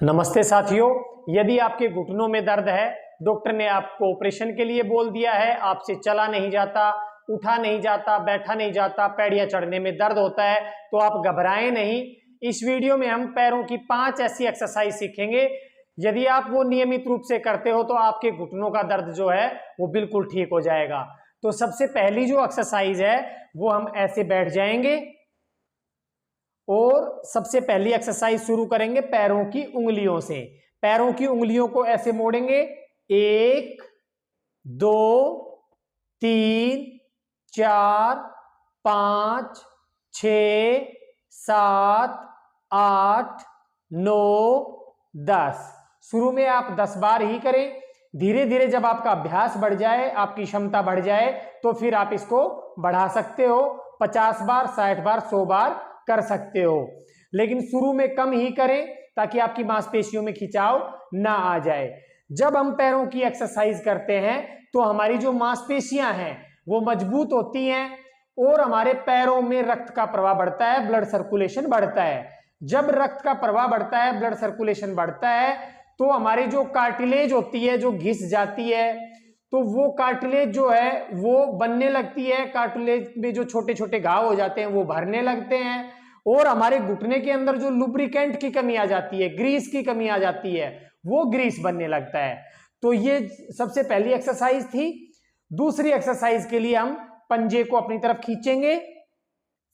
नमस्ते साथियों, यदि आपके घुटनों में दर्द है, डॉक्टर ने आपको ऑपरेशन के लिए बोल दिया है, आपसे चला नहीं जाता, उठा नहीं जाता, बैठा नहीं जाता, पैड़ियां चढ़ने में दर्द होता है, तो आप घबराएं नहीं। इस वीडियो में हम पैरों की 5 ऐसी एक्सरसाइज सीखेंगे। यदि आप वो नियमित रूप से करते हो तो आपके घुटनों का दर्द जो है वो बिल्कुल ठीक हो जाएगा। तो सबसे पहली जो एक्सरसाइज है वो हम ऐसे बैठ जाएंगे और सबसे पहली एक्सरसाइज शुरू करेंगे पैरों की उंगलियों से। पैरों की उंगलियों को ऐसे मोड़ेंगे, 1 2 3 4 5 6 7 8 9 10। शुरू में आप 10 बार ही करें। धीरे धीरे जब आपका अभ्यास बढ़ जाए, आपकी क्षमता बढ़ जाए, तो फिर आप इसको बढ़ा सकते हो। 50 बार, 60 बार, 100 बार कर सकते हो, लेकिन शुरू में कम ही करें ताकि आपकी मांसपेशियों में खिंचाव ना आ जाए। जब हम पैरों की एक्सरसाइज करते हैं तो हमारी जो मांसपेशियां हैं वो मजबूत होती हैं और हमारे पैरों में रक्त का प्रवाह बढ़ता है, ब्लड सर्कुलेशन बढ़ता है। जब रक्त का प्रवाह बढ़ता है, ब्लड सर्कुलेशन बढ़ता है, तो हमारी जो कार्टिलेज होती है जो घिस जाती है, तो वो कार्टिलेज जो है वो बनने लगती है। कार्टिलेज में जो छोटे छोटे घाव हो जाते हैं वो भरने लगते हैं और हमारे घुटने के अंदर जो लुब्रिकेंट की कमी आ जाती है, ग्रीस की कमी आ जाती है, वो ग्रीस बनने लगता है। तो ये सबसे पहली एक्सरसाइज थी। दूसरी एक्सरसाइज के लिए हम पंजे को अपनी तरफ खींचेंगे,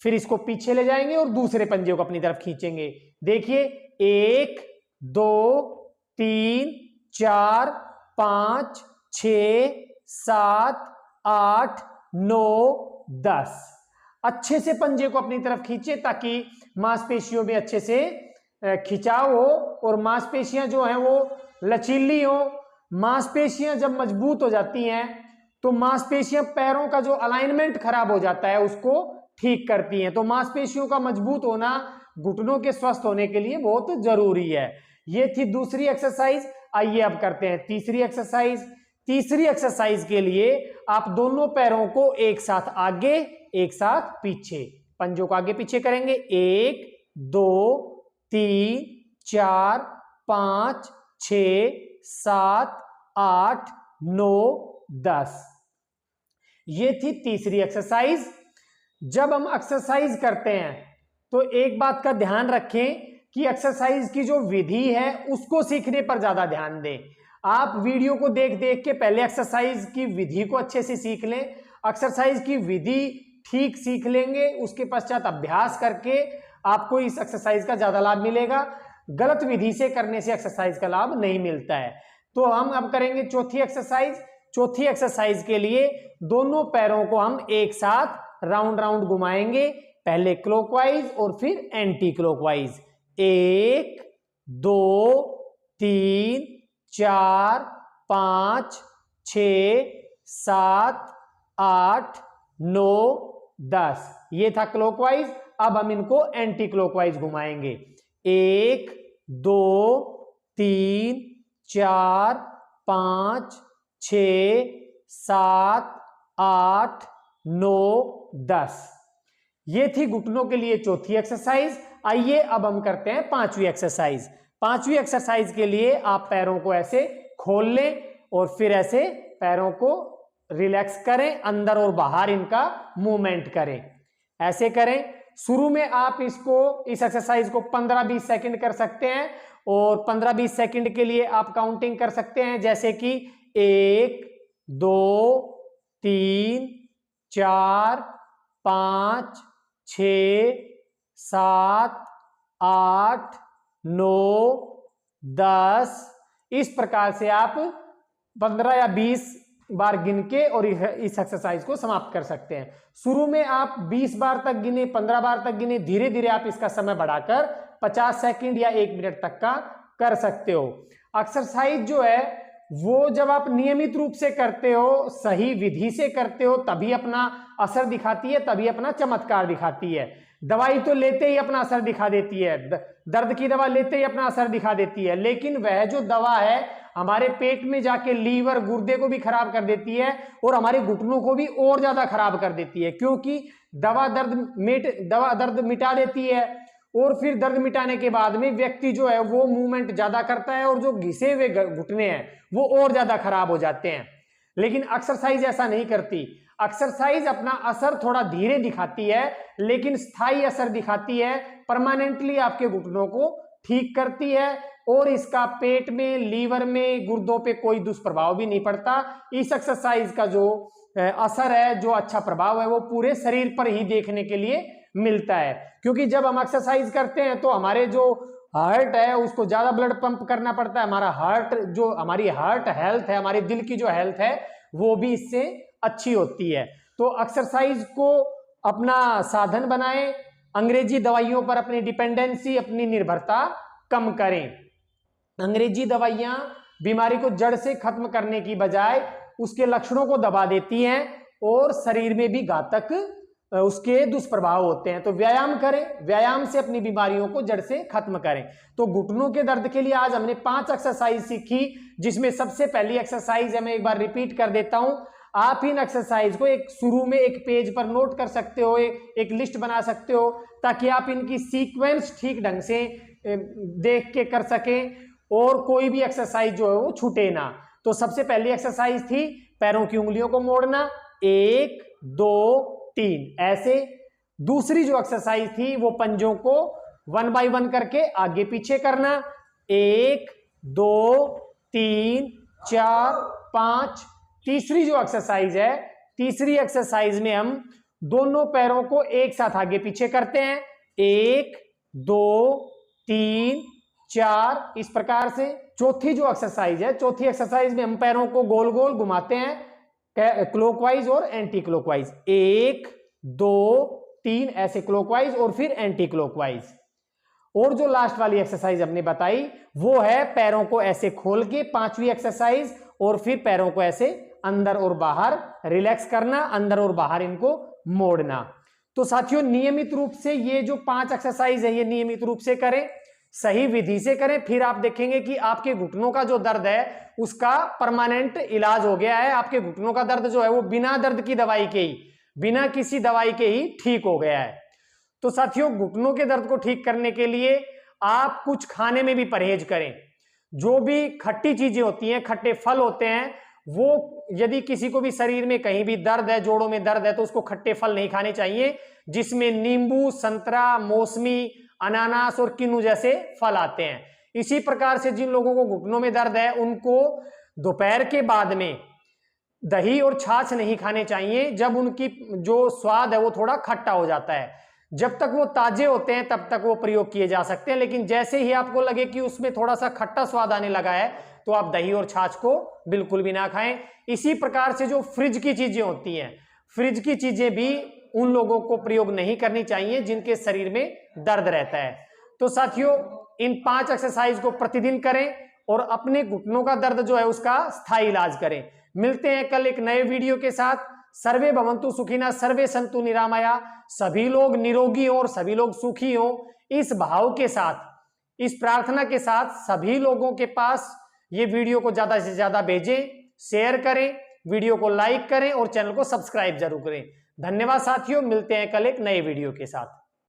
फिर इसको पीछे ले जाएंगे और दूसरे पंजे को अपनी तरफ खींचेंगे। देखिए, 1 2 3 4 5 6 7 8 9 10। अच्छे से पंजे को अपनी तरफ खींचे ताकि मांसपेशियों में अच्छे से खिंचाव हो और मांसपेशियां जो हैं वो लचीली हो। मांसपेशियां जब मजबूत हो जाती हैं तो मांसपेशियां पैरों का जो अलाइनमेंट खराब हो जाता है उसको ठीक करती हैं। तो मांसपेशियों का मजबूत होना घुटनों के स्वस्थ होने के लिए बहुत जरूरी है। ये थी दूसरी एक्सरसाइज। आइए अब करते हैं तीसरी एक्सरसाइज। तीसरी एक्सरसाइज के लिए आप दोनों पैरों को एक साथ आगे, एक साथ पीछे, पंजों को आगे पीछे करेंगे। 1 2 3 4 5 6 7 8 9 10। ये थी तीसरी एक्सरसाइज। जब हम एक्सरसाइज करते हैं तो एक बात का ध्यान रखें कि एक्सरसाइज की जो विधि है उसको सीखने पर ज्यादा ध्यान दें। आप वीडियो को देख देख के पहले एक्सरसाइज की विधि को अच्छे से सीख लें। एक्सरसाइज की विधि ठीक सीख लेंगे, उसके पश्चात अभ्यास करके आपको इस एक्सरसाइज का ज्यादा लाभ मिलेगा। गलत विधि से करने से एक्सरसाइज का लाभ नहीं मिलता है। तो हम अब करेंगे चौथी एक्सरसाइज। चौथी एक्सरसाइज के लिए दोनों पैरों को हम एक साथ राउंड राउंड घुमाएंगे, पहले क्लॉकवाइज और फिर एंटी क्लॉकवाइज। 1 2 3 4 5 6 7 8 9 10। ये था क्लॉकवाइज। अब हम इनको एंटी क्लॉकवाइज घुमाएंगे। 1 2 3 4 5 6 7 8 9 10। ये थी घुटनों के लिए चौथी एक्सरसाइज। आइए अब हम करते हैं पांचवी एक्सरसाइज। पांचवी एक्सरसाइज के लिए आप पैरों को ऐसे खोल लें और फिर ऐसे पैरों को रिलैक्स करें, अंदर और बाहर इनका मूवमेंट करें। ऐसे करें। शुरू में आप इस एक्सरसाइज को 15-20 सेकंड कर सकते हैं और 15-20 सेकंड के लिए आप काउंटिंग कर सकते हैं, जैसे कि 1 2 3 4 5 6 7 8 9 10। इस प्रकार से आप 15 या 20 बार गिन के और इस एक्सरसाइज को समाप्त कर सकते हैं। शुरू में आप 20 बार तक गिने, 15 बार तक गिने, धीरे धीरे आप इसका समय बढ़ाकर 50 सेकंड या 1 मिनट तक का कर सकते हो। एक्सरसाइज जो है वो जब आप नियमित रूप से करते हो, सही विधि से करते हो, तभी अपना असर दिखाती है, तभी अपना चमत्कार दिखाती है। दवाई तो लेते ही अपना असर दिखा देती है, दर्द की दवा लेते ही अपना असर दिखा देती है, लेकिन वह जो दवा है हमारे पेट में जाके लीवर, गुर्दे को भी खराब कर देती है और हमारे घुटनों को भी और ज्यादा खराब कर देती है, क्योंकि दवा दर्द मिटा देती है और फिर दर्द मिटाने के बाद में व्यक्ति जो है वो मूवमेंट ज्यादा करता है और जो घिसे हुए घुटने हैं वो और ज्यादा खराब हो जाते हैं। लेकिन एक्सरसाइज ऐसा नहीं करती। एक्सरसाइज अपना असर थोड़ा धीरे दिखाती है लेकिन स्थायी असर दिखाती है, परमानेंटली आपके घुटनों को ठीक करती है और इसका पेट में, लीवर में, गुर्दों पे कोई दुष्प्रभाव भी नहीं पड़ता। इस एक्सरसाइज का जो असर है, जो अच्छा प्रभाव है, वो पूरे शरीर पर ही देखने के लिए मिलता है। क्योंकि जब हम एक्सरसाइज करते हैं तो हमारे जो हार्ट है उसको ज्यादा ब्लड पंप करना पड़ता है। हमारा हार्ट, जो हमारी हार्ट हेल्थ है, हमारे दिल की जो हेल्थ है वो भी इससे अच्छी होती है। तो एक्सरसाइज को अपना साधन बनाएं, अंग्रेजी दवाइयों पर अपनी डिपेंडेंसी, अपनी निर्भरता कम करें। अंग्रेजी दवाइयां बीमारी को जड़ से खत्म करने की बजाय उसके लक्षणों को दबा देती हैं और शरीर में भी घातक उसके दुष्प्रभाव होते हैं। तो व्यायाम करें, व्यायाम से अपनी बीमारियों को जड़ से खत्म करें। तो घुटनों के दर्द के लिए आज हमने 5 एक्सरसाइज सीखी, जिसमें सबसे पहली एक्सरसाइज है, मैं एक बार रिपीट कर देता हूं। आप इन एक्सरसाइज को एक शुरू में एक पेज पर नोट कर सकते हो, एक लिस्ट बना सकते हो, ताकि आप इनकी सीक्वेंस ठीक ढंग से देख के कर सकें और कोई भी एक्सरसाइज जो है वो छूटे ना। तो सबसे पहली एक्सरसाइज थी पैरों की उंगलियों को मोड़ना, 1 2 3 ऐसे। दूसरी जो एक्सरसाइज थी वो पंजों को 1 बाय 1 करके आगे पीछे करना, 1 2 3 4 5। तीसरी जो एक्सरसाइज है, तीसरी एक्सरसाइज में हम दोनों पैरों को एक साथ आगे पीछे करते हैं, 1 2 3 4 इस प्रकार से। चौथी जो एक्सरसाइज है, चौथी एक्सरसाइज में हम पैरों को गोल गोल घुमाते हैं, क्लॉकवाइज और एंटी क्लॉकवाइज, 1 2 3 ऐसे क्लॉकवाइज और फिर एंटी क्लॉकवाइज। और जो लास्ट वाली एक्सरसाइज हमने बताई वो है पैरों को ऐसे खोल के, 5वीं एक्सरसाइज, और फिर पैरों को ऐसे अंदर और बाहर रिलैक्स करना, अंदर और बाहर इनको मोड़ना। तो साथियों, नियमित रूप से ये जो 5 एक्सरसाइज है ये नियमित रूप से करें, सही विधि से करें, फिर आप देखेंगे कि आपके घुटनों का जो दर्द है उसका परमानेंट इलाज हो गया है। आपके घुटनों का दर्द जो है वो बिना दर्द की दवाई के ही, बिना किसी दवाई के ही ठीक हो गया है। तो साथियों, घुटनों के दर्द को ठीक करने के लिए आप कुछ खाने में भी परहेज करें। जो भी खट्टी चीजें होती हैं, खट्टे फल होते हैं, वो यदि किसी को भी शरीर में कहीं भी दर्द है, जोड़ों में दर्द है, तो उसको खट्टे फल नहीं खाने चाहिए, जिसमें नींबू, संतरा, मौसमी, अनानास और किन्नू जैसे फल आते हैं। इसी प्रकार से जिन लोगों को घुटनों में दर्द है उनको दोपहर के बाद में दही और छाछ नहीं खाने चाहिए, जब उनकी जो स्वाद है वो थोड़ा खट्टा हो जाता है। जब तक वो ताजे होते हैं तब तक वो प्रयोग किए जा सकते हैं, लेकिन जैसे ही आपको लगे कि उसमें थोड़ा सा खट्टा स्वाद आने लगा है तो आप दही और छाछ को बिल्कुल भी ना खाएं। इसी प्रकार से जो फ्रिज की चीजें होती हैं, फ्रिज की चीजें भी उन लोगों को प्रयोग नहीं करनी चाहिए जिनके शरीर में दर्द रहता है। तो साथियों, इन 5 एक्सरसाइज को प्रतिदिन करें और अपने घुटनों का दर्द जो है उसका स्थायी इलाज करें। मिलते हैं कल एक नए वीडियो के साथ। सर्वे भवन्तु सुखिनः, सर्वे सन्तु निरामया। सभी लोग निरोगी हो और सभी लोग सुखी हो, इस भाव के साथ, इस प्रार्थना के साथ सभी लोगों के पास ये वीडियो को ज्यादा से ज्यादा भेजें, शेयर करें, वीडियो को लाइक करें और चैनल को सब्सक्राइब जरूर करें। धन्यवाद साथियों, मिलते हैं कल एक नए वीडियो के साथ।